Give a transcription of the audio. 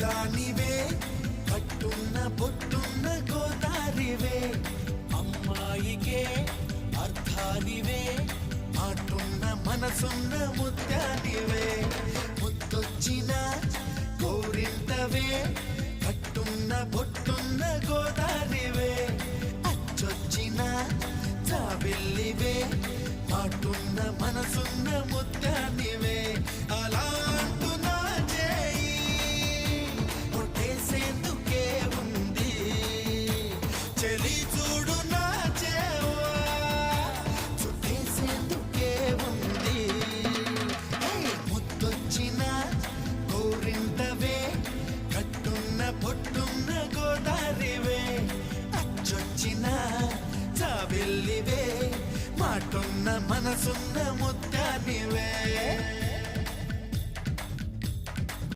అందానివే కట్టున్న బొట్టున్న గోదారివే అమ్మాయికే అర్థానివే మాటున్న మనసున్న ముత్యానివే ముద్దొచ్చిన గోరింటవే కట్టున్న బొట్టున్న గోదారివే అచ్చొచ్చిన జాబిల్లివే మాటున్న మనసున్న ముత్యానివే అలా అంటున్నా చేయి కొట్టేసేందుకే ఉంది చెలి చూడు నా చేవా చుట్టేసేందుకే ఉంది ముద్దొచ్చిన గోరింటవే కట్టున్న పొట్టున్న గోదారివే అచ్చొచ్చిన జాబిల్లివే మాటున్న మనసున్న ముత్యానివే